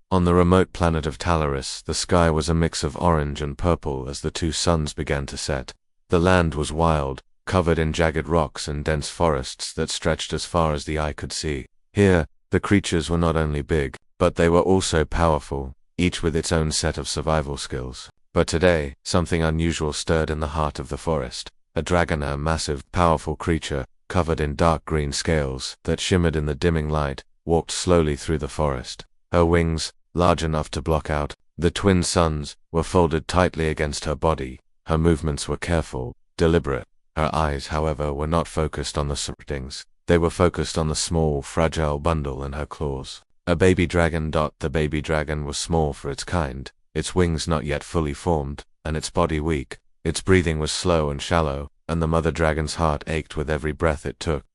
On the remote planet of Talaris, the sky was a mix of orange and purple as the two suns began to set. The land was wild, covered in jagged rocks and dense forests that stretched as far as the eye could see. Here, the creatures were not only big, but they were also powerful, each with its own set of survival skills. But today, something unusual stirred in the heart of the forest. A dragon, a massive, powerful creature, covered in dark green scales that shimmered in the dimming light, walked slowly through the forest. Her wings, large enough to block out the twin suns, were folded tightly against her body. Her movements were careful, deliberate. Her eyes, however, were not focused on the surroundings. They were focused on the small, fragile bundle in her claws. A baby dragon. The baby dragon was small for its kind, its wings not yet fully formed, and its body weak. Its breathing was slow and shallow, and the mother dragon's heart ached with every breath it took.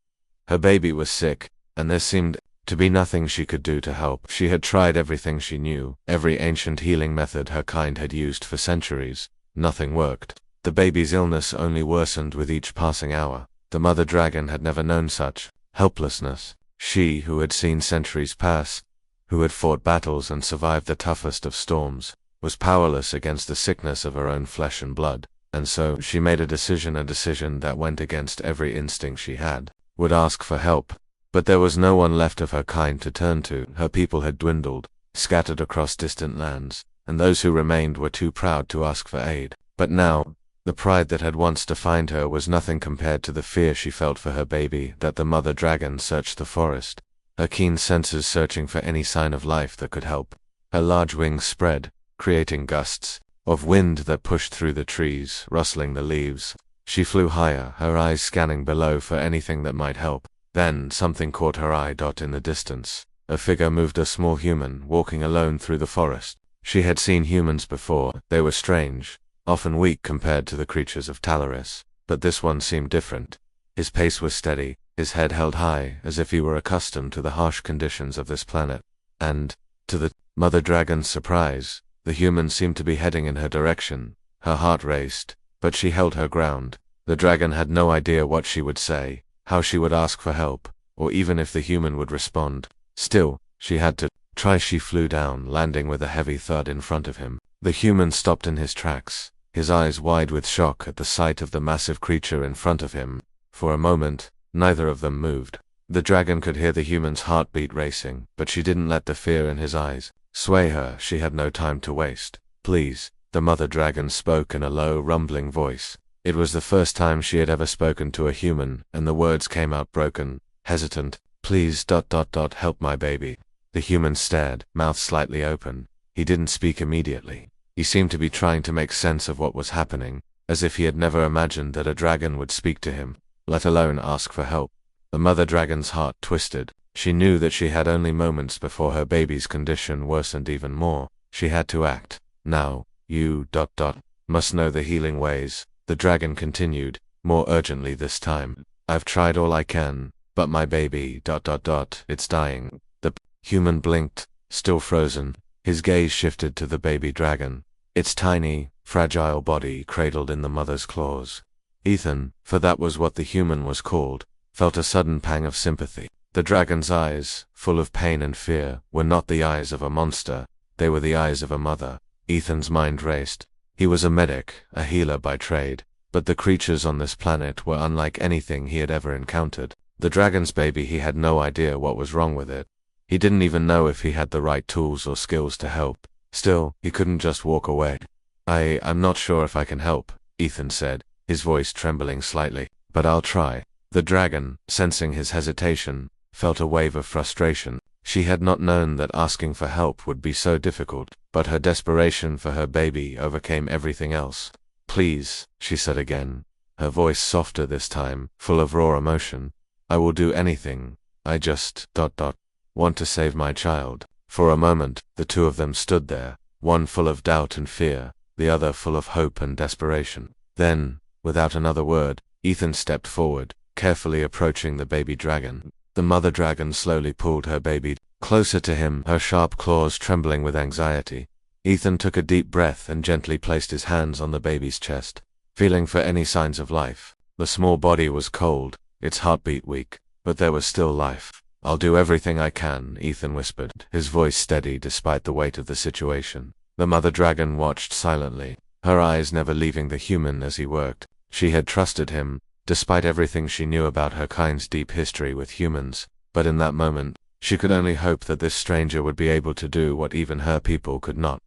Her baby was sick, and there seemed to be nothing she could do to help. She had tried everything she knew, every ancient healing method her kind had used for centuries. Nothing worked. The baby's illness only worsened with each passing hour. The mother dragon had never known such helplessness. She, who had seen centuries pass, who had fought battles and survived the toughest of storms, was powerless against the sickness of her own flesh and blood. And so, she made a decision that went against every instinct she had. Would ask for help. But there was no one left of her kind to turn to. Her people had dwindled, scattered across distant lands, and those who remained were too proud to ask for aid. But now, the pride that had once defined her was nothing compared to the fear she felt for her baby. That the mother dragon searched the forest, her keen senses searching for any sign of life that could help. Her large wings spread, creating gusts of wind that pushed through the trees, rustling the leaves. She flew higher, her eyes scanning below for anything that might help. Then, something caught her eye. In the distance, a figure moved, a small human, walking alone through the forest. She had seen humans before. They were strange, often weak compared to the creatures of Talaris, but this one seemed different. His pace was steady, his head held high, as if he were accustomed to the harsh conditions of this planet. And, to the mother dragon's surprise, the human seemed to be heading in her direction. Her heart raced, but she held her ground. The dragon had no idea what she would say, how she would ask for help, or even if the human would respond. Still, she had to try. She flew down, landing with a heavy thud in front of him. The human stopped in his tracks, his eyes wide with shock at the sight of the massive creature in front of him. For a moment, neither of them moved. The dragon could hear the human's heartbeat racing, but she didn't let the fear in his eyes sway her. She had no time to waste. Please, the mother dragon spoke in a low, rumbling voice. It was the first time she had ever spoken to a human, and the words came out broken, hesitant. Please, help my baby. The human stared, mouth slightly open. He didn't speak immediately. He seemed to be trying to make sense of what was happening, as if he had never imagined that a dragon would speak to him, let alone ask for help. The mother dragon's heart twisted. She knew that she had only moments before her baby's condition worsened even more. She had to act. Now, you, must know the healing ways. The dragon continued, more urgently this time. I've tried all I can, but my baby, it's dying. The human blinked, still frozen. His gaze shifted to the baby dragon, its tiny, fragile body cradled in the mother's claws. Ethan, for that was what the human was called, felt a sudden pang of sympathy. The dragon's eyes, full of pain and fear, were not the eyes of a monster. They were the eyes of a mother. Ethan's mind raced. He was a medic, a healer by trade, but the creatures on this planet were unlike anything he had ever encountered. The dragon's baby, he had no idea what was wrong with it. He didn't even know if he had the right tools or skills to help. Still, he couldn't just walk away. I'm not sure if I can help, Ethan said, his voice trembling slightly, but I'll try. The dragon, sensing his hesitation, felt a wave of frustration. She had not known that asking for help would be so difficult, but her desperation for her baby overcame everything else. Please, she said again, her voice softer this time, full of raw emotion. I will do anything. I just, want to save my child. For a moment, the two of them stood there, one full of doubt and fear, the other full of hope and desperation. Then, without another word, Ethan stepped forward, carefully approaching the baby dragon. The mother dragon slowly pulled her baby closer to him, her sharp claws trembling with anxiety. Ethan took a deep breath and gently placed his hands on the baby's chest, feeling for any signs of life. The small body was cold, its heartbeat weak, but there was still life. "I'll do everything I can," Ethan whispered, his voice steady despite the weight of the situation. The mother dragon watched silently, her eyes never leaving the human as he worked. She had trusted him, despite everything she knew about her kind's deep history with humans, but in that moment, she could only hope that this stranger would be able to do what even her people could not.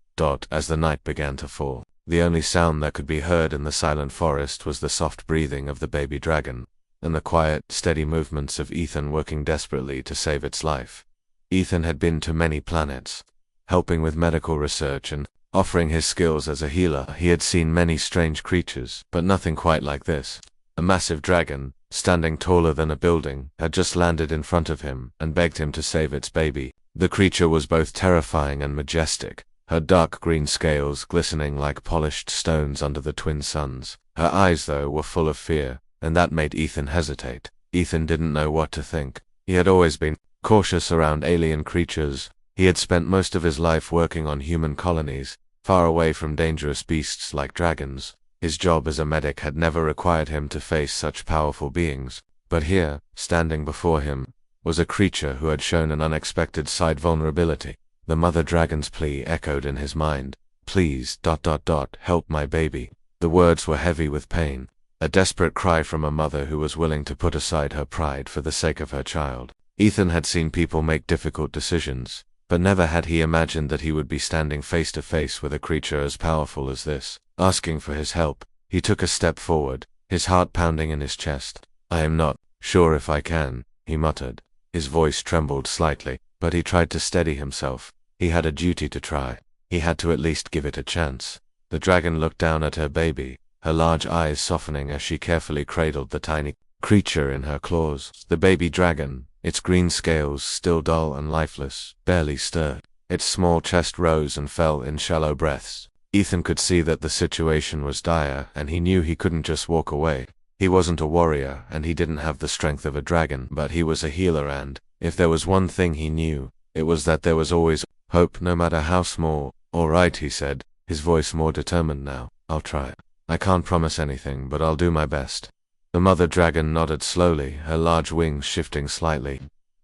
As the night began to fall, the only sound that could be heard in the silent forest was the soft breathing of the baby dragon, and the quiet, steady movements of Ethan working desperately to save its life. Ethan had been to many planets, helping with medical research and offering his skills as a healer. He had seen many strange creatures, but nothing quite like this. A massive dragon, standing taller than a building, had just landed in front of him and begged him to save its baby. The creature was both terrifying and majestic, her dark green scales glistening like polished stones under the twin suns. Her eyes, though, were full of fear, and that made Ethan hesitate. Ethan didn't know what to think. He had always been cautious around alien creatures. He had spent most of his life working on human colonies, far away from dangerous beasts like dragons. His job as a medic had never required him to face such powerful beings, but here, standing before him, was a creature who had shown an unexpected side vulnerability. The mother dragon's plea echoed in his mind. "Please, help my baby." The words were heavy with pain, a desperate cry from a mother who was willing to put aside her pride for the sake of her child. Ethan had seen people make difficult decisions, but never had he imagined that he would be standing face to face with a creature as powerful as this, asking for his help. He took a step forward, his heart pounding in his chest. "I am not sure if I can," he muttered. His voice trembled slightly, but he tried to steady himself. He had a duty to try. He had to at least give it a chance. The dragon looked down at her baby, her large eyes softening as she carefully cradled the tiny creature in her claws. The baby dragon, its green scales still dull and lifeless, barely stirred. Its small chest rose and fell in shallow breaths. Ethan could see that the situation was dire, and he knew he couldn't just walk away. He wasn't a warrior, and he didn't have the strength of a dragon, but he was a healer, and if there was one thing he knew, it was that there was always hope, no matter how small. "All right," he said, his voice more determined now. "I'll try. I can't promise anything, but I'll do my best." The mother dragon nodded slowly, her large wings shifting slightly.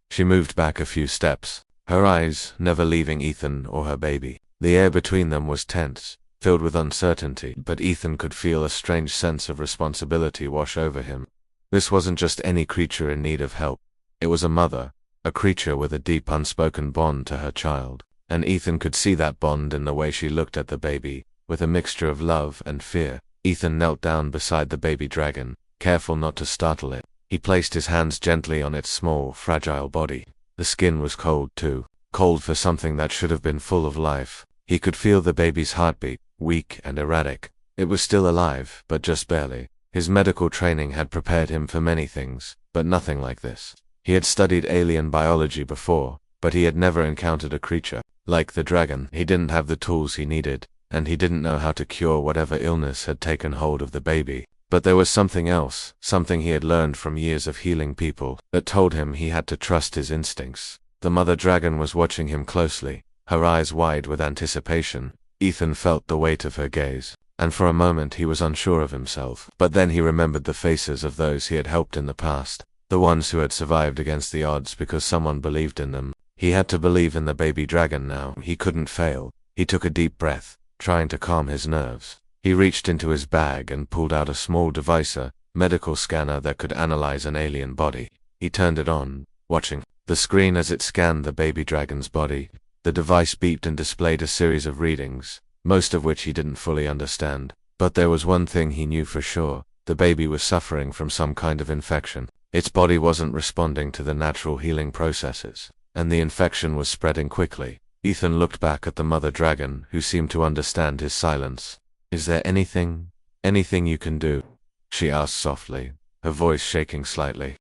She moved back a few steps, her eyes never leaving Ethan or her baby. The air between them was tense, filled with uncertainty, but Ethan could feel a strange sense of responsibility wash over him. This wasn't just any creature in need of help. It was a mother, a creature with a deep unspoken bond to her child, and Ethan could see that bond in the way she looked at the baby, with a mixture of love and fear. Ethan knelt down beside the baby dragon, careful not to startle it. He placed his hands gently on its small, fragile body. The skin was cold too, cold for something that should have been full of life. He could feel the baby's heartbeat, weak and erratic. It was still alive, but just barely. His medical training had prepared him for many things, but nothing like this. He had studied alien biology before, but he had never encountered a creature like the dragon. He didn't have the tools he needed, and he didn't know how to cure whatever illness had taken hold of the baby. But there was something else, something he had learned from years of healing people, that told him he had to trust his instincts. The mother dragon was watching him closely, her eyes wide with anticipation. Ethan felt the weight of her gaze, and for a moment he was unsure of himself. But then he remembered the faces of those he had helped in the past, the ones who had survived against the odds because someone believed in them. He had to believe in the baby dragon now. He couldn't fail. He took a deep breath, trying to calm his nerves. He reached into his bag and pulled out a small device, a medical scanner that could analyze an alien body. He turned it on, watching the screen as it scanned the baby dragon's body. The device beeped and displayed a series of readings, most of which he didn't fully understand. But there was one thing he knew for sure. The baby was suffering from some kind of infection. Its body wasn't responding to the natural healing processes, and the infection was spreading quickly. Ethan looked back at the mother dragon, who seemed to understand his silence. "Is there anything you can do?" she asked softly, her voice shaking slightly.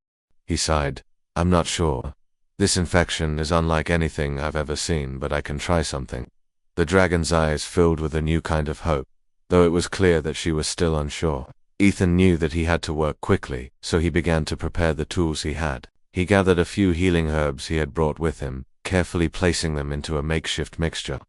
He sighed. "I'm not sure. This infection is unlike anything I've ever seen, but I can try something." The dragon's eyes filled with a new kind of hope, though it was clear that she was still unsure. Ethan knew that he had to work quickly, so he began to prepare the tools he had. He gathered a few healing herbs he had brought with him, carefully placing them into a makeshift mixture.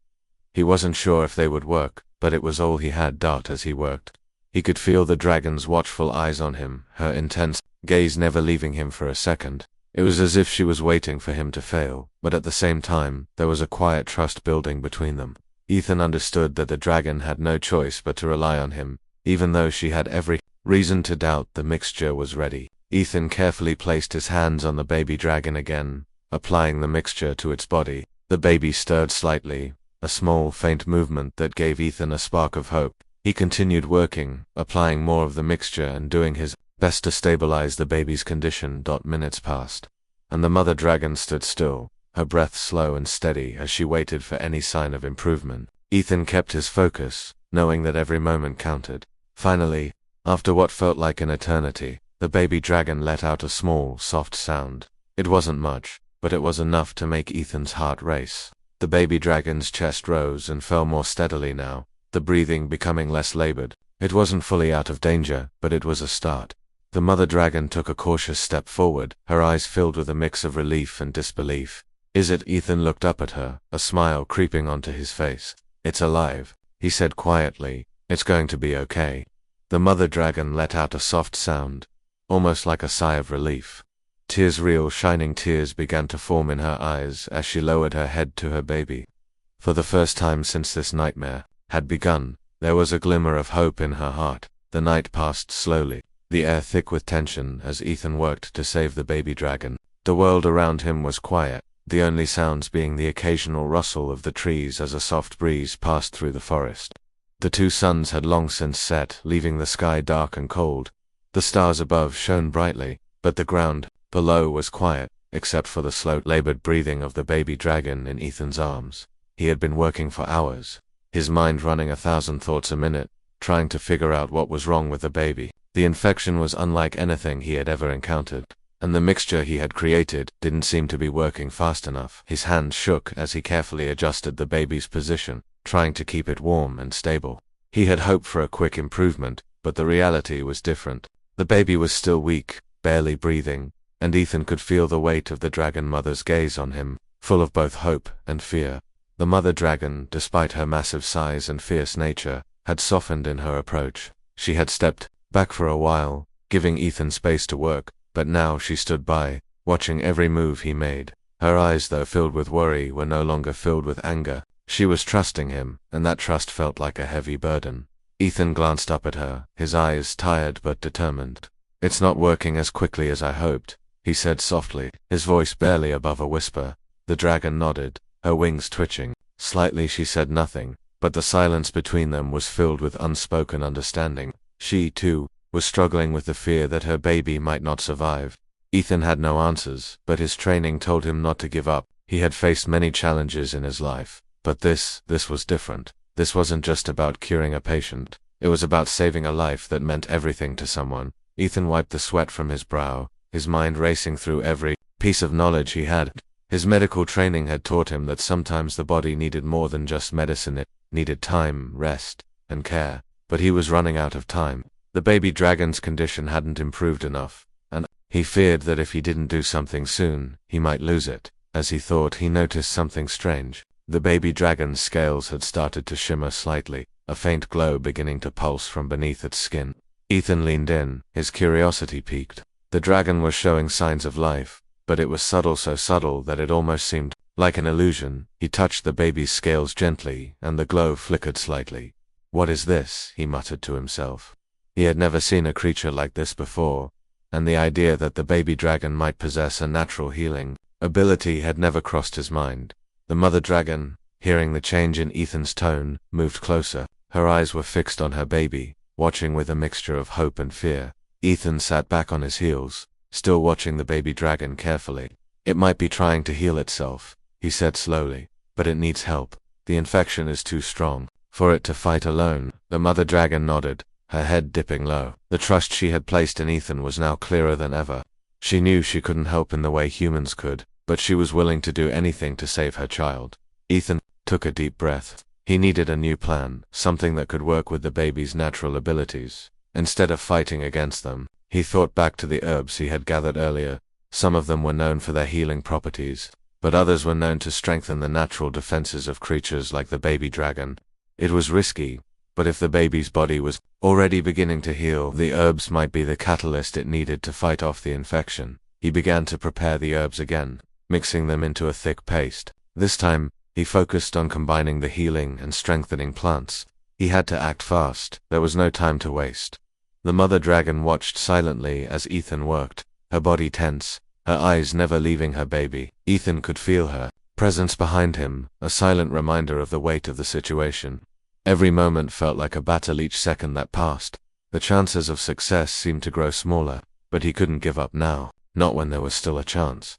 He wasn't sure if they would work, but it was all he had. As he worked, he could feel the dragon's watchful eyes on him, her intense gaze never leaving him for a second. It was as if she was waiting for him to fail, but at the same time, there was a quiet trust building between them. Ethan understood that the dragon had no choice but to rely on him, even though she had every reason to doubt the mixture was ready. Ethan carefully placed his hands on the baby dragon again, applying the mixture to its body. The baby stirred slightly, a small, faint movement that gave Ethan a spark of hope. He continued working, applying more of the mixture and doing his best to stabilize the baby's condition. Minutes passed, and the mother dragon stood still, her breath slow and steady as she waited for any sign of improvement. Ethan kept his focus, knowing that every moment counted. Finally, after what felt like an eternity, the baby dragon let out a small, soft sound. It wasn't much, but it was enough to make Ethan's heart race. The baby dragon's chest rose and fell more steadily now, the breathing becoming less labored. It wasn't fully out of danger, but it was a start. The mother dragon took a cautious step forward, her eyes filled with a mix of relief and disbelief. "Is it?" Ethan looked up at her, a smile creeping onto his face. "It's alive," he said quietly. "It's going to be okay." The mother dragon let out a soft sound, almost like a sigh of relief. Real shining tears began to form in her eyes as she lowered her head to her baby. For the first time since this nightmare had begun, there was a glimmer of hope in her heart. The night passed slowly, the air thick with tension as Ethan worked to save the baby dragon. The world around him was quiet, the only sounds being the occasional rustle of the trees as a soft breeze passed through the forest. The two suns had long since set, leaving the sky dark and cold. The stars above shone brightly, but the ground below was quiet, except for the slow, labored breathing of the baby dragon in Ethan's arms. He had been working for hours, his mind running 1,000 thoughts a minute, trying to figure out what was wrong with the baby. The infection was unlike anything he had ever encountered, and the mixture he had created didn't seem to be working fast enough. His hand shook as he carefully adjusted the baby's position, trying to keep it warm and stable. He had hoped for a quick improvement, but the reality was different. The baby was still weak, barely breathing, and Ethan could feel the weight of the dragon mother's gaze on him, full of both hope and fear. The mother dragon, despite her massive size and fierce nature, had softened in her approach. She had stepped back for a while, giving Ethan space to work, but now she stood by, watching every move he made. Her eyes, though filled with worry, were no longer filled with anger. She was trusting him, and that trust felt like a heavy burden. Ethan glanced up at her, his eyes tired but determined. "It's not working as quickly as I hoped," he said softly, his voice barely above a whisper. The dragon nodded, her wings twitching. Slightly she said nothing, but the silence between them was filled with unspoken understanding. She, too, was struggling with the fear that her baby might not survive. Ethan had no answers, but his training told him not to give up. He had faced many challenges in his life, but this was different. This wasn't just about curing a patient. It was about saving a life that meant everything to someone. Ethan wiped the sweat from his brow, his mind racing through every piece of knowledge he had. His medical training had taught him that sometimes the body needed more than just medicine. It needed time, rest, and care. But he was running out of time. The baby dragon's condition hadn't improved enough, and he feared that if he didn't do something soon, he might lose it. As he thought, he noticed something strange. The baby dragon's scales had started to shimmer slightly, a faint glow beginning to pulse from beneath its skin. Ethan leaned in, his curiosity piqued. The dragon was showing signs of life, but it was subtle, so subtle that it almost seemed like an illusion. He touched the baby's scales gently, and the glow flickered slightly. "What is this?" he muttered to himself. He had never seen a creature like this before, and the idea that the baby dragon might possess a natural healing ability had never crossed his mind. The mother dragon, hearing the change in Ethan's tone, moved closer. Her eyes were fixed on her baby, watching with a mixture of hope and fear. Ethan sat back on his heels, still watching the baby dragon carefully. "It might be trying to heal itself," he said slowly, "but it needs help. The infection is too strong for it to fight alone." The mother dragon nodded, her head dipping low. The trust she had placed in Ethan was now clearer than ever. She knew she couldn't help in the way humans could, but she was willing to do anything to save her child. Ethan took a deep breath. He needed a new plan, something that could work with the baby's natural abilities. Instead of fighting against them, he thought back to the herbs he had gathered earlier. Some of them were known for their healing properties, but others were known to strengthen the natural defenses of creatures like the baby dragon. It was risky, but if the baby's body was already beginning to heal, the herbs might be the catalyst it needed to fight off the infection. He began to prepare the herbs again, mixing them into a thick paste. This time, he focused on combining the healing and strengthening plants. He had to act fast. There was no time to waste. The mother dragon watched silently as Ethan worked, her body tense, her eyes never leaving her baby. Ethan could feel her presence behind him, a silent reminder of the weight of the situation. Every moment felt like a battle. Each second that passed, the chances of success seemed to grow smaller, but he couldn't give up now, not when there was still a chance.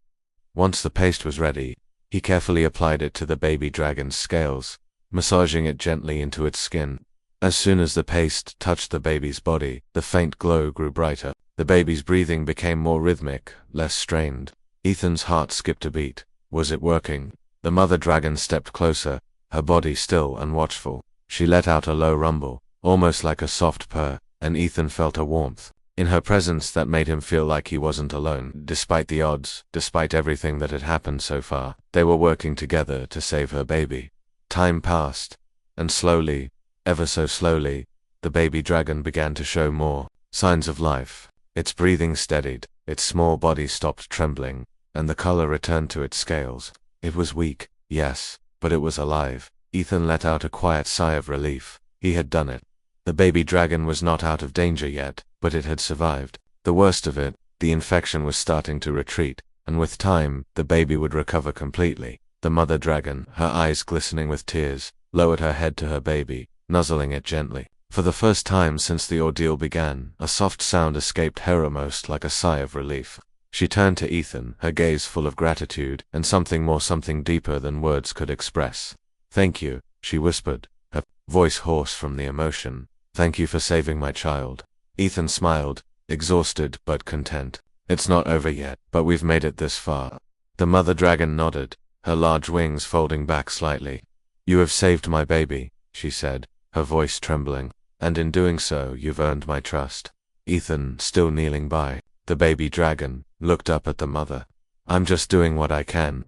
Once the paste was ready, he carefully applied it to the baby dragon's scales, massaging it gently into its skin. As soon as the paste touched the baby's body, the faint glow grew brighter. The baby's breathing became more rhythmic, less strained. Ethan's heart skipped a beat. Was it working? The mother dragon stepped closer, her body still and watchful. She let out a low rumble, almost like a soft purr, and Ethan felt a warmth in her presence that made him feel like he wasn't alone. Despite the odds, despite everything that had happened so far, they were working together to save her baby. Time passed, and slowly, ever so slowly, the baby dragon began to show more signs of life. Its breathing steadied, its small body stopped trembling, and the color returned to its scales. It was weak, yes, but it was alive. Ethan let out a quiet sigh of relief. He had done it. The baby dragon was not out of danger yet, but it had survived. The worst of it, the infection was starting to retreat, and with time, the baby would recover completely. The mother dragon, her eyes glistening with tears, lowered her head to her baby, nuzzling it gently. For the first time since the ordeal began, a soft sound escaped her, almost like a sigh of relief. She turned to Ethan, her gaze full of gratitude, and something deeper than words could express. "Thank you," she whispered, her voice hoarse from the emotion. "Thank you for saving my child." Ethan smiled, exhausted but content. "It's not over yet, but we've made it this far." The mother dragon nodded, her large wings folding back slightly. "You have saved my baby," she said, her voice trembling, "and in doing so, you've earned my trust." Ethan, still kneeling by the baby dragon, looked up at the mother. "I'm just doing what I can."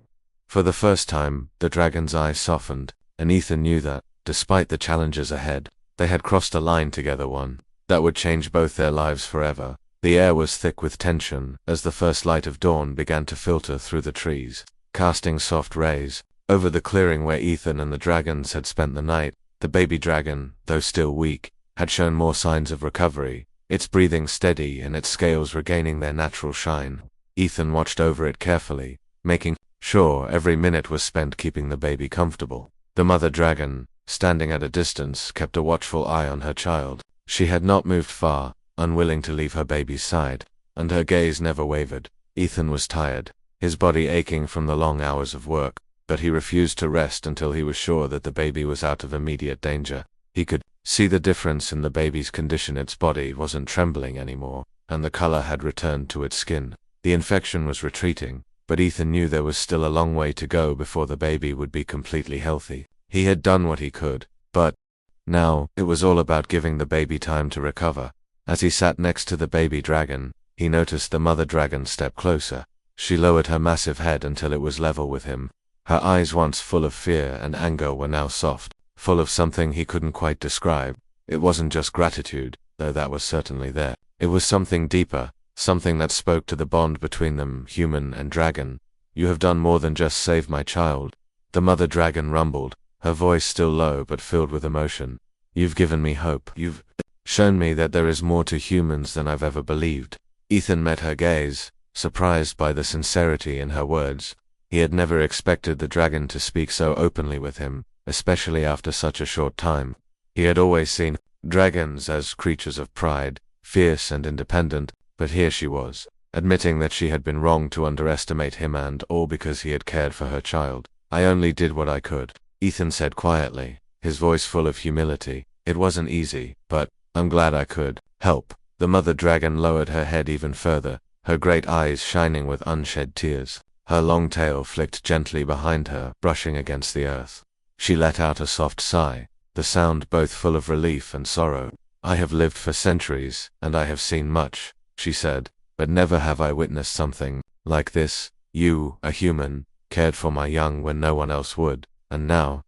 For the first time, the dragon's eyes softened, and Ethan knew that, despite the challenges ahead, they had crossed a line together, one that would change both their lives forever. The air was thick with tension as the first light of dawn began to filter through the trees, casting soft rays over the clearing where Ethan and the dragons had spent the night. The baby dragon, though still weak, had shown more signs of recovery, its breathing steady and its scales regaining their natural shine. Ethan watched over it carefully, making sure every minute was spent keeping the baby comfortable. The mother dragon, standing at a distance, kept a watchful eye on her child. She had not moved far, unwilling to leave her baby's side, and her gaze never wavered. Ethan was tired, his body aching from the long hours of work, but he refused to rest until he was sure that the baby was out of immediate danger. He could see the difference in the baby's condition. Its body wasn't trembling anymore, and the color had returned to its skin. The infection was retreating, but Ethan knew there was still a long way to go before the baby would be completely healthy. He had done what he could, but now it was all about giving the baby time to recover. As he sat next to the baby dragon, he noticed the mother dragon step closer. She lowered her massive head until it was level with him. Her eyes, once full of fear and anger, were now soft, full of something he couldn't quite describe. It wasn't just gratitude, though that was certainly there. It was something deeper, something that spoke to the bond between them, human and dragon. "You have done more than just save my child," the mother dragon rumbled, her voice still low but filled with emotion. "You've given me hope. You've shown me that there is more to humans than I've ever believed." Ethan met her gaze, surprised by the sincerity in her words. He had never expected the dragon to speak so openly with him, especially after such a short time. He had always seen dragons as creatures of pride, fierce and independent, but here she was, admitting that she had been wrong to underestimate him, and all because he had cared for her child. "I only did what I could," Ethan said quietly, his voice full of humility. "It wasn't easy, but I'm glad I could help." The mother dragon lowered her head even further, her great eyes shining with unshed tears. Her long tail flicked gently behind her, brushing against the earth. She let out a soft sigh, the sound both full of relief and sorrow. "I have lived for centuries, and I have seen much," she said, "but never have I witnessed something like this. You, a human, cared for my young when no one else would, and now,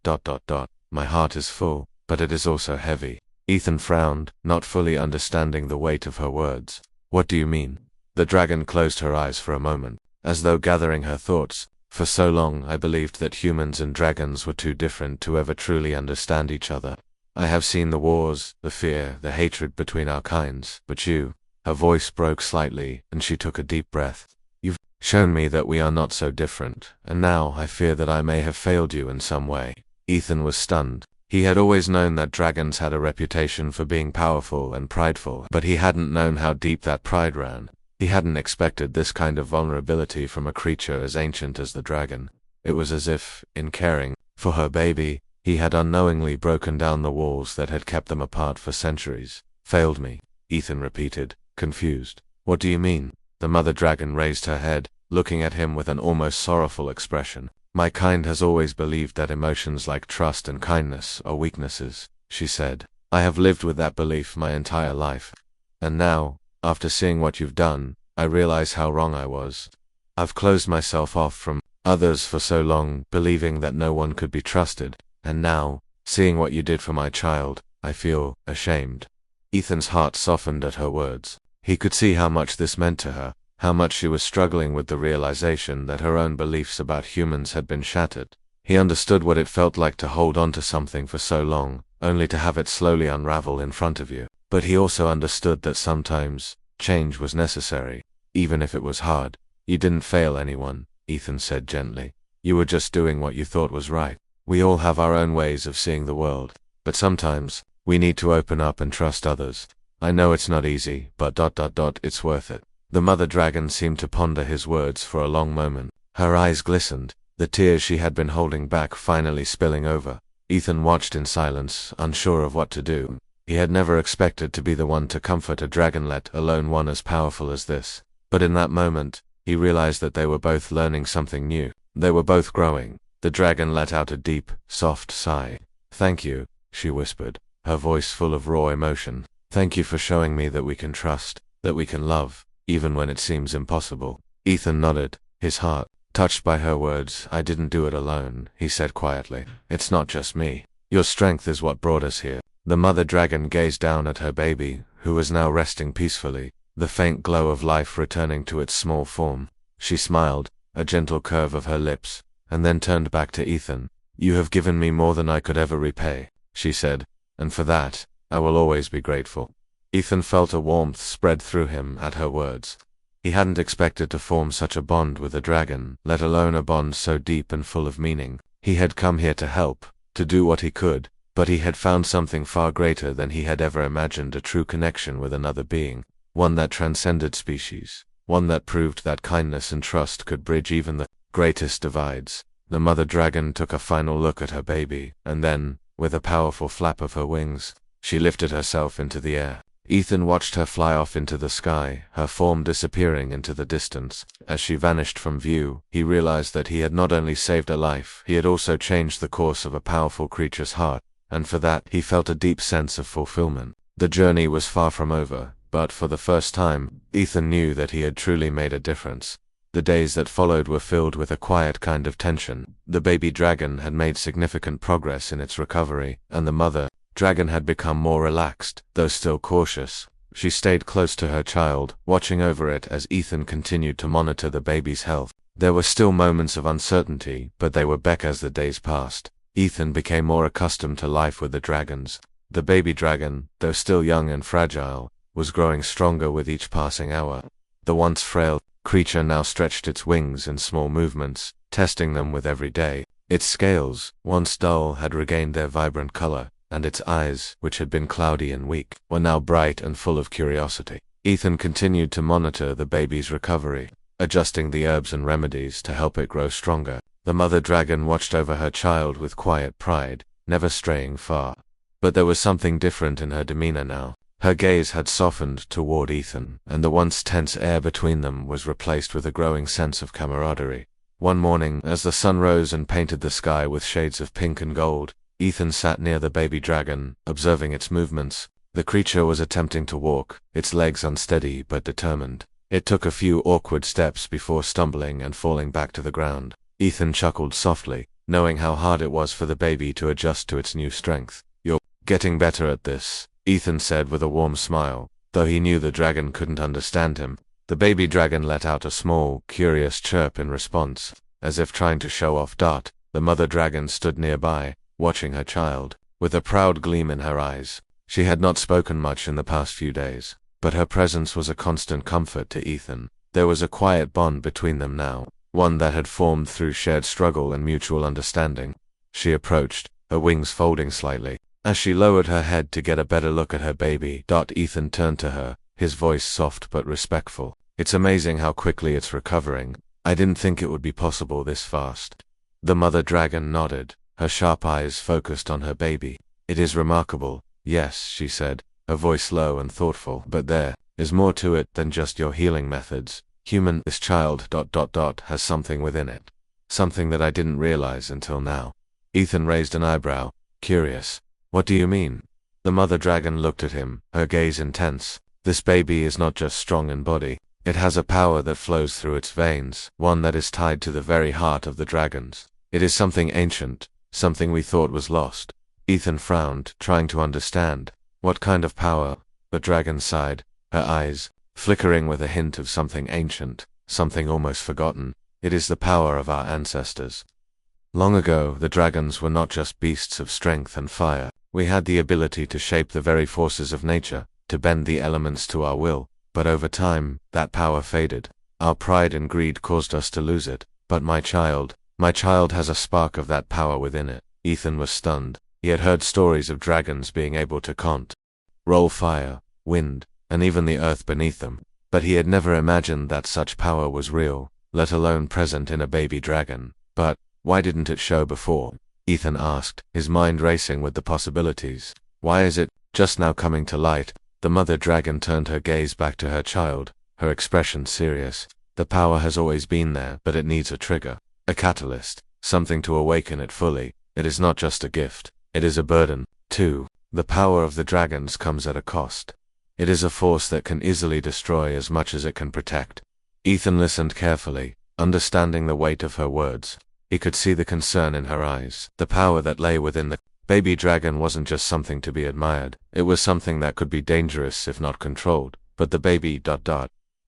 my heart is full, but it is also heavy." Ethan frowned, not fully understanding the weight of her words. "What do you mean?" The dragon closed her eyes for a moment, as though gathering her thoughts. For so long I believed that humans and dragons were too different to ever truly understand each other. I have seen the wars, the fear, the hatred between our kinds, but you— her voice broke slightly, and she took a deep breath. You've shown me that we are not so different, and now I fear that I may have failed you in some way. Ethan was stunned. He had always known that dragons had a reputation for being powerful and prideful, but he hadn't known how deep that pride ran. He hadn't expected this kind of vulnerability from a creature as ancient as the dragon. It was as if, in caring for her baby, he had unknowingly broken down the walls that had kept them apart for centuries. Failed me, Ethan repeated, confused. What do you mean? The mother dragon raised her head, looking at him with an almost sorrowful expression. My kind has always believed that emotions like trust and kindness are weaknesses, she said. I have lived with that belief my entire life. And now, after seeing what you've done, I realize how wrong I was. I've closed myself off from others for so long, believing that no one could be trusted, and now, seeing what you did for my child, I feel ashamed. Ethan's heart softened at her words. He could see how much this meant to her, how much she was struggling with the realization that her own beliefs about humans had been shattered. He understood what it felt like to hold on to something for so long, only to have it slowly unravel in front of you. But he also understood that sometimes, change was necessary, even if it was hard. You didn't fail anyone, Ethan said gently. You were just doing what you thought was right. We all have our own ways of seeing the world, but sometimes, we need to open up and trust others. I know it's not easy, but it's worth it. The mother dragon seemed to ponder his words for a long moment. Her eyes glistened, the tears she had been holding back finally spilling over. Ethan watched in silence, unsure of what to do. He had never expected to be the one to comfort a dragon, let alone one as powerful as this. But in that moment, he realized that they were both learning something new. They were both growing. The dragon let out a deep, soft sigh. Thank you, she whispered, her voice full of raw emotion. Thank you for showing me that we can trust, that we can love, even when it seems impossible. Ethan nodded, his heart touched by her words. I didn't do it alone, he said quietly. It's not just me. Your strength is what brought us here. The mother dragon gazed down at her baby, who was now resting peacefully, the faint glow of life returning to its small form. She smiled, a gentle curve of her lips, and then turned back to Ethan. You have given me more than I could ever repay, she said, and for that, I will always be grateful. Ethan felt a warmth spread through him at her words. He hadn't expected to form such a bond with a dragon, let alone a bond so deep and full of meaning. He had come here to help, to do what he could, but he had found something far greater than he had ever imagined, a true connection with another being, one that transcended species, one that proved that kindness and trust could bridge even the greatest divides. The mother dragon took a final look at her baby, and then, with a powerful flap of her wings, she lifted herself into the air. Ethan watched her fly off into the sky, her form disappearing into the distance. As she vanished from view, he realized that he had not only saved a life, he had also changed the course of a powerful creature's heart, and for that he felt a deep sense of fulfillment. The journey was far from over, but for the first time, Ethan knew that he had truly made a difference. The days that followed were filled with a quiet kind of tension. The baby dragon had made significant progress in its recovery, and the mother dragon had become more relaxed, though still cautious. She stayed close to her child, watching over it as Ethan continued to monitor the baby's health. There were still moments of uncertainty, but they were back as the days passed. Ethan became more accustomed to life with the dragons. The baby dragon, though still young and fragile, was growing stronger with each passing hour. The once frail creature now stretched its wings in small movements, testing them with every day. Its scales, once dull, had regained their vibrant color, and its eyes, which had been cloudy and weak, were now bright and full of curiosity. Ethan continued to monitor the baby's recovery, adjusting the herbs and remedies to help it grow stronger. The mother dragon watched over her child with quiet pride, never straying far. But there was something different in her demeanor now. Her gaze had softened toward Ethan, and the once tense air between them was replaced with a growing sense of camaraderie. One morning, as the sun rose and painted the sky with shades of pink and gold, Ethan sat near the baby dragon, observing its movements. The creature was attempting to walk, its legs unsteady but determined. It took a few awkward steps before stumbling and falling back to the ground. Ethan chuckled softly, knowing how hard it was for the baby to adjust to its new strength. You're getting better at this, Ethan said with a warm smile. Though he knew the dragon couldn't understand him, The baby dragon let out a small, curious chirp in response, as if trying to show off. The mother dragon stood nearby, watching her child, with a proud gleam in her eyes. She had not spoken much in the past few days, but her presence was a constant comfort to Ethan. There was a quiet bond between them now, one that had formed through shared struggle and mutual understanding. She approached, her wings folding slightly. As she lowered her head to get a better look at her baby, Ethan turned to her, his voice soft but respectful. "It's amazing how quickly it's recovering. I didn't think it would be possible this fast." The mother dragon nodded, her sharp eyes focused on her baby. "It is remarkable, yes," she said, her voice low and thoughtful, "but there is more to it than just your healing methods. This child has something within it. Something that I didn't realize until now." Ethan raised an eyebrow, curious. "What do you mean?" The mother dragon looked at him, her gaze intense. "This baby is not just strong in body. It has a power that flows through its veins, one that is tied to the very heart of the dragons. It is something ancient, something we thought was lost." Ethan frowned, trying to understand. "What kind of power?" The dragon sighed, her eyes flickering with a hint of something ancient, something almost forgotten. "It is the power of our ancestors. Long ago, the dragons were not just beasts of strength and fire. We had the ability to shape the very forces of nature, to bend the elements to our will. But over time, that power faded. Our pride and greed caused us to lose it. But my child has a spark of that power within it." Ethan was stunned. He had heard stories of dragons being able to control fire, wind, and even the earth beneath them. But he had never imagined that such power was real, let alone present in a baby dragon. "But why didn't it show before?" Ethan asked, his mind racing with the possibilities. "Why is it just now coming to light?" The mother dragon turned her gaze back to her child, her expression serious. "The power has always been there, but it needs a trigger, a catalyst, something to awaken it fully. It is not just a gift, it is a burden, too. The power of the dragons comes at a cost. It is a force that can easily destroy as much as it can protect." Ethan listened carefully, understanding the weight of her words. He could see the concern in her eyes. The power that lay within the baby dragon wasn't just something to be admired. It was something that could be dangerous if not controlled. But the baby...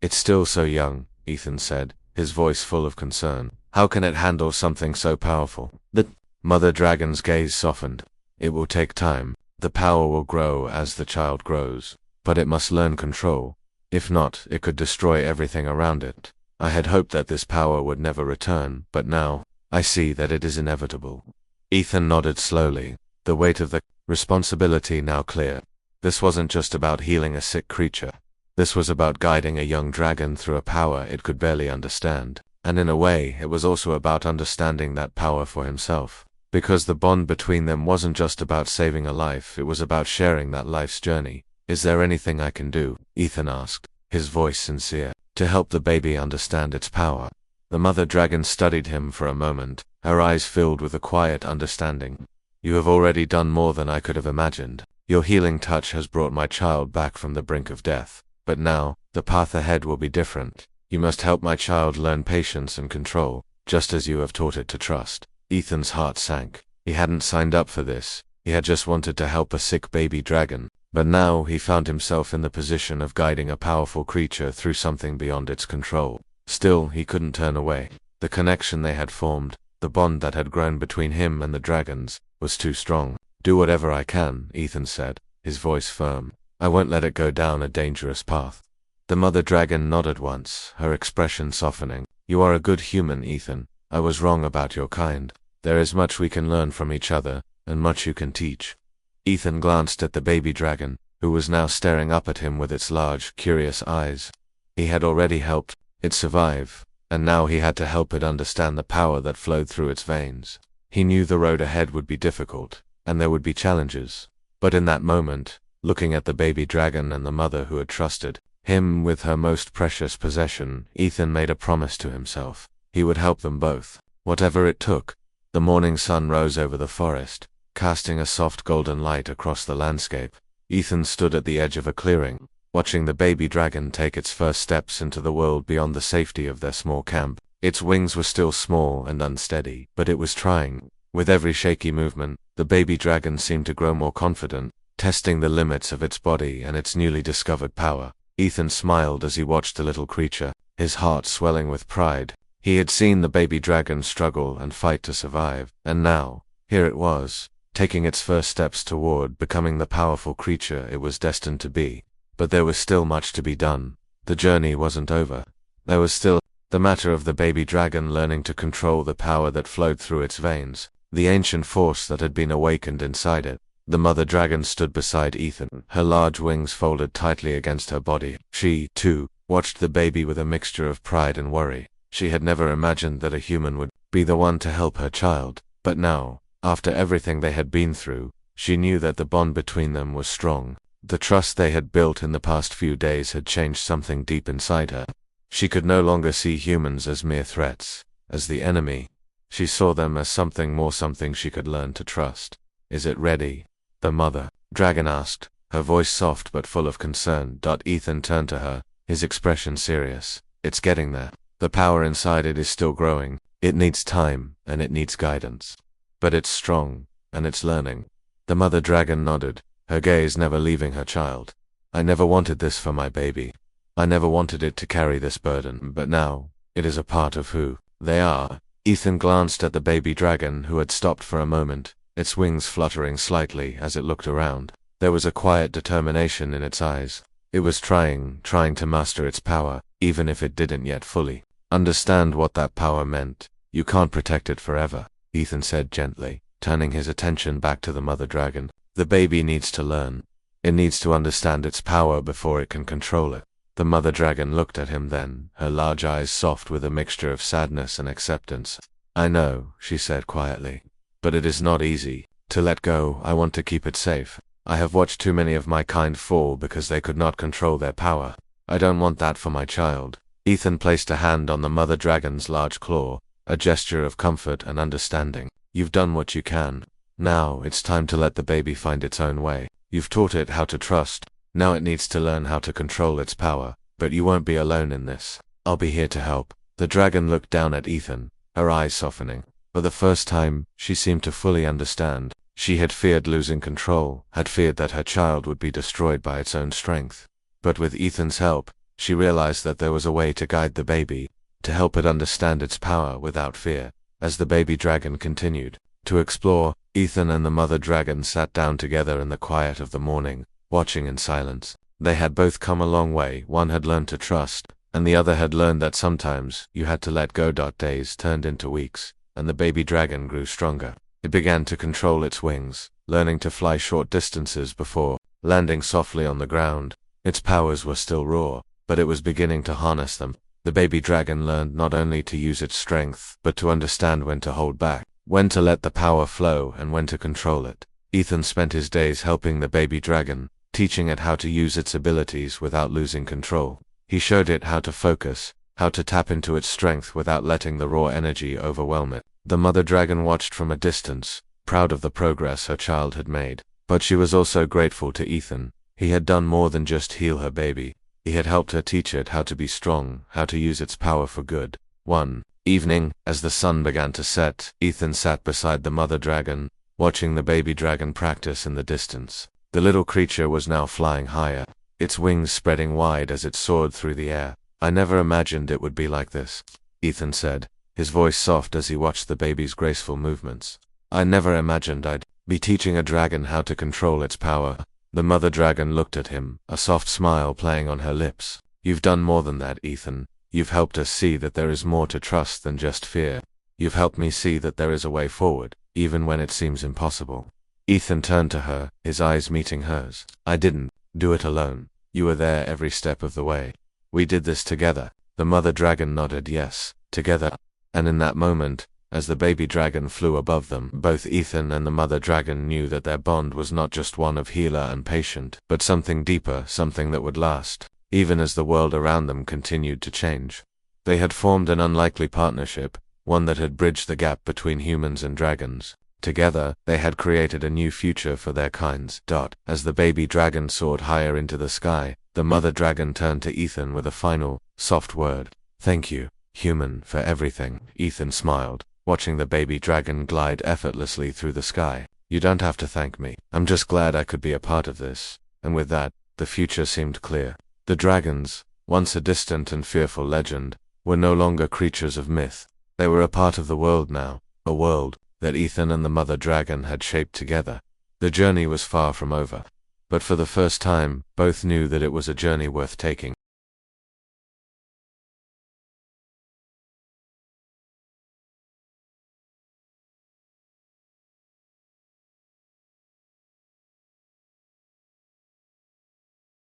"It's still so young," Ethan said, his voice full of concern. "How can it handle something so powerful?" The mother dragon's gaze softened. "It will take time. The power will grow as the child grows. But it must learn control. If not, it could destroy everything around it. I had hoped that this power would never return, but now I see that it is inevitable." Ethan nodded slowly, the weight of the responsibility now clear. This wasn't just about healing a sick creature. This was about guiding a young dragon through a power it could barely understand. And in a way, it was also about understanding that power for himself. Because the bond between them wasn't just about saving a life, it was about sharing that life's journey. "Is there anything I can do?" Ethan asked, his voice sincere, "to help the baby understand its power?" The mother dragon studied him for a moment, her eyes filled with a quiet understanding. "You have already done more than I could have imagined. Your healing touch has brought my child back from the brink of death. But now, the path ahead will be different. You must help my child learn patience and control, just as you have taught it to trust." Ethan's heart sank. He hadn't signed up for this. He had just wanted to help a sick baby dragon. But now he found himself in the position of guiding a powerful creature through something beyond its control. Still, he couldn't turn away. The connection they had formed, the bond that had grown between him and the dragons, was too strong. "Do whatever I can," Ethan said, his voice firm. "I won't let it go down a dangerous path." The mother dragon nodded once, her expression softening. "You are a good human, Ethan. I was wrong about your kind. There is much we can learn from each other, and much you can teach." Ethan glanced at the baby dragon, who was now staring up at him with its large, curious eyes. He had already helped it survive, and now he had to help it understand the power that flowed through its veins. He knew the road ahead would be difficult, and there would be challenges. But in that moment, looking at the baby dragon and the mother who had trusted him with her most precious possession, Ethan made a promise to himself. He would help them both, whatever it took. The morning sun rose over the forest, casting a soft golden light across the landscape. Ethan stood at the edge of a clearing, watching the baby dragon take its first steps into the world beyond the safety of their small camp. Its wings were still small and unsteady, but it was trying. With every shaky movement, the baby dragon seemed to grow more confident, testing the limits of its body and its newly discovered power. Ethan smiled as he watched the little creature, his heart swelling with pride. He had seen the baby dragon struggle and fight to survive, and now, here it was, taking its first steps toward becoming the powerful creature it was destined to be. But there was still much to be done. The journey wasn't over. There was still the matter of the baby dragon learning to control the power that flowed through its veins, the ancient force that had been awakened inside it. The mother dragon stood beside Ethan, her large wings folded tightly against her body. She, too, watched the baby with a mixture of pride and worry. She had never imagined that a human would be the one to help her child, but now, after everything they had been through, she knew that the bond between them was strong. The trust they had built in the past few days had changed something deep inside her. She could no longer see humans as mere threats, as the enemy. She saw them as something more, something she could learn to trust. "Is it ready?" the mother dragon asked, her voice soft but full of concern. Ethan turned to her, his expression serious. "It's getting there. The power inside it is still growing. It needs time, and it needs guidance. But it's strong, and it's learning." The mother dragon nodded, her gaze never leaving her child. "I never wanted this for my baby. I never wanted it to carry this burden, but now, it is a part of who they are." Ethan glanced at the baby dragon, who had stopped for a moment, its wings fluttering slightly as it looked around. There was a quiet determination in its eyes. It was trying to master its power, even if it didn't yet fully understand what that power meant. "You can't protect it forever," Ethan said gently, turning his attention back to the mother dragon. "The baby needs to learn. It needs to understand its power before it can control it." The mother dragon looked at him then, her large eyes soft with a mixture of sadness and acceptance. "I know," she said quietly, "but it is not easy to let go. I want to keep it safe. I have watched too many of my kind fall because they could not control their power. I don't want that for my child." Ethan placed a hand on the mother dragon's large claw, a gesture of comfort and understanding. "You've done what you can. Now it's time to let the baby find its own way. You've taught it how to trust. Now it needs to learn how to control its power. But you won't be alone in this. I'll be here to help." The dragon looked down at Ethan, her eyes softening. For the first time, she seemed to fully understand. She had feared losing control, had feared that her child would be destroyed by its own strength. But with Ethan's help, she realized that there was a way to guide the baby, to help it understand its power without fear. As the baby dragon continued to explore, Ethan and the mother dragon sat down together in the quiet of the morning, watching in silence. They had both come a long way. One had learned to trust, and the other had learned that sometimes you had to let go. Days turned into weeks, and the baby dragon grew stronger. It began to control its wings, learning to fly short distances before landing softly on the ground. Its powers were still raw, but it was beginning to harness them. The baby dragon learned not only to use its strength, but to understand when to hold back, when to let the power flow, and when to control it. Ethan spent his days helping the baby dragon, teaching it how to use its abilities without losing control. He showed it how to focus, how to tap into its strength without letting the raw energy overwhelm it. The mother dragon watched from a distance, proud of the progress her child had made. But she was also grateful to Ethan. He had done more than just heal her baby. He had helped her teach it how to be strong, how to use its power for good. One evening, as the sun began to set, Ethan sat beside the mother dragon, watching the baby dragon practice in the distance. The little creature was now flying higher, its wings spreading wide as it soared through the air. "I never imagined it would be like this," Ethan said, his voice soft as he watched the baby's graceful movements. "I never imagined I'd be teaching a dragon how to control its power." The mother dragon looked at him, a soft smile playing on her lips. "You've done more than that, Ethan. You've helped us see that there is more to trust than just fear. You've helped me see that there is a way forward, even when it seems impossible." Ethan turned to her, his eyes meeting hers. "I didn't do it alone. You were there every step of the way. We did this together." The mother dragon nodded yes, together. And in that moment, as the baby dragon flew above them, both Ethan and the mother dragon knew that their bond was not just one of healer and patient, but something deeper, something that would last, even as the world around them continued to change. They had formed an unlikely partnership, one that had bridged the gap between humans and dragons. Together, they had created a new future for their kinds. As the baby dragon soared higher into the sky, the mother dragon turned to Ethan with a final, soft word. "Thank you, human, for everything." Ethan smiled, watching the baby dragon glide effortlessly through the sky. "You don't have to thank me. I'm just glad I could be a part of this." And with that, the future seemed clear. The dragons, once a distant and fearful legend, were no longer creatures of myth. They were a part of the world now, a world that Ethan and the mother dragon had shaped together. The journey was far from over, but for the first time, both knew that it was a journey worth taking.